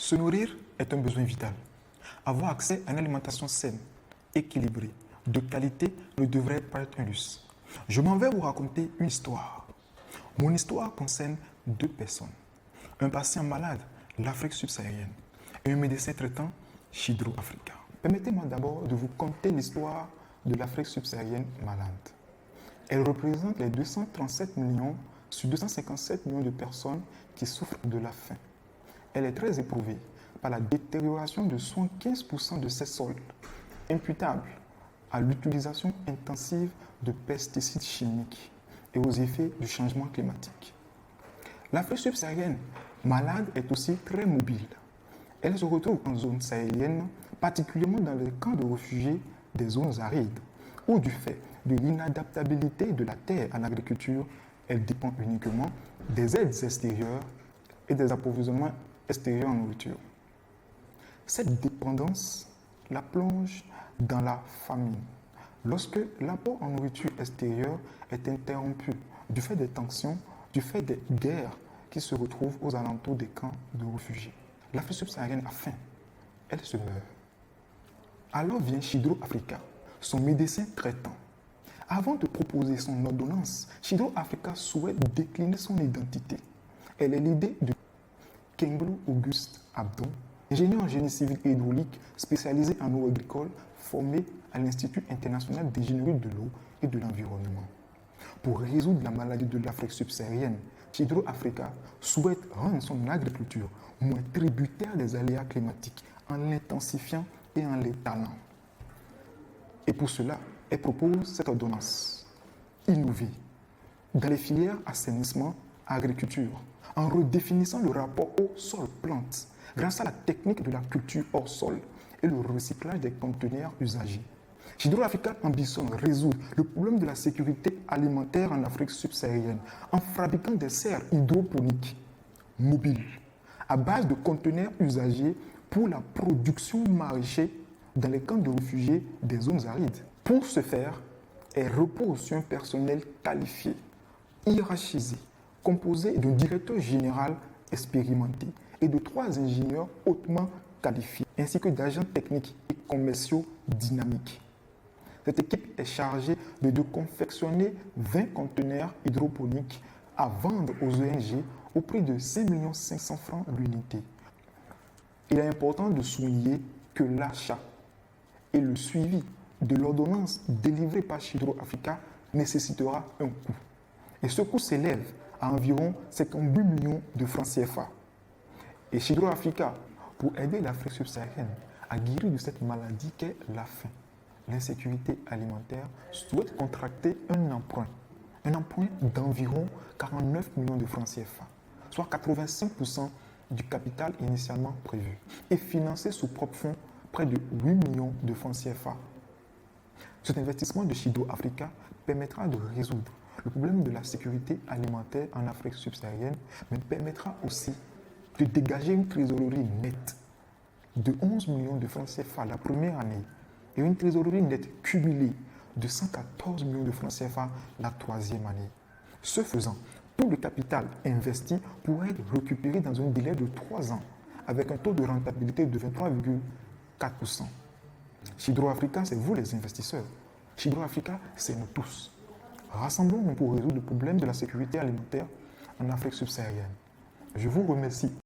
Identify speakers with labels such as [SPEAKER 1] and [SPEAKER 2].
[SPEAKER 1] Se nourrir est un besoin vital. Avoir accès à une alimentation saine, équilibrée, de qualité ne devrait pas être un luxe. Je m'en vais vous raconter une histoire. Mon histoire concerne deux personnes. Un patient malade, l'Afrique subsaharienne, et un médecin traitant, Chidro Africa. Permettez-moi d'abord de vous conter l'histoire de l'Afrique subsaharienne malade. Elle représente les 237 millions sur 257 millions de personnes qui souffrent de la faim. Elle est très éprouvée par la détérioration de 75% de ses sols, imputable à l'utilisation intensive de pesticides chimiques et aux effets du changement climatique. L'Afrique subsaharienne malade est aussi très mobile. Elle se retrouve en zone sahélienne, particulièrement dans les camps de réfugiés des zones arides, où du fait de l'inadaptabilité de la terre à l'agriculture, elle dépend uniquement des aides extérieures et des approvisionnements extérieurs en nourriture. Cette dépendance la plonge dans la famine. Lorsque l'apport en nourriture extérieure est interrompu du fait des tensions, du fait des guerres qui se retrouvent aux alentours des camps de réfugiés. L'Afrique subsaharienne a faim. Elle se meurt. Alors vient Chidro Africa, son médecin traitant. Avant de proposer son ordonnance, Chidro Africa souhaite décliner son identité. Elle est l'idée de Kenglu Auguste Abdon, ingénieur en génie civil et hydraulique spécialisé en eau agricole, formé à l'Institut international d'ingénierie de l'eau et de l'environnement. Pour résoudre la maladie de l'Afrique subsaharienne, Chidro Africa souhaite rendre son agriculture moins tributaire des aléas climatiques en l'intensifiant et en l'étalant. Et pour cela, elle propose cette ordonnance. Innover dans les filières assainissement, agriculture, en redéfinissant le rapport au sol-plante grâce à la technique de la culture hors sol et le recyclage des conteneurs usagés. Chidro Africa ambitionne résoudre le problème de la sécurité alimentaire en Afrique subsaharienne en fabriquant des serres hydroponiques mobiles à base de conteneurs usagés pour la production maraîchère dans les camps de réfugiés des zones arides. Pour ce faire, elle repose sur un personnel qualifié, hiérarchisé, composé d'un directeur général expérimenté et de 3 ingénieurs hautement qualifiés, ainsi que d'agents techniques et commerciaux dynamiques. Cette équipe est chargée de confectionner 20 conteneurs hydroponiques à vendre aux ONG au prix de 5 500 000 francs l'unité. Il est important de souligner que l'achat et le suivi de l'ordonnance délivrée par Chidro Africa nécessitera un coût. Et ce coût s'élève à environ 58 millions de francs CFA. Et Chidro Africa, pour aider l'Afrique subsaharienne à guérir de cette maladie qu'est la faim, l'insécurité alimentaire, souhaite contracter un emprunt d'environ 49 millions de francs CFA, soit 85% du capital initialement prévu, et financer sous propre fonds près de 8 millions de francs CFA. Cet investissement de Chidro Africa permettra de résoudre le problème de la sécurité alimentaire en Afrique subsaharienne, mais permettra aussi de dégager une trésorerie nette de 11 millions de francs CFA la première année et une trésorerie nette cumulée de 114 millions de francs CFA la 3e année. Ce faisant, tout le capital investi pourrait être récupéré dans un délai de 3 ans avec un taux de rentabilité de 23,4%. Chidro Africa, c'est vous les investisseurs. Chidro Africa, c'est nous tous. Rassemblons-nous pour résoudre le problème de la sécurité alimentaire en Afrique subsaharienne. Je vous remercie.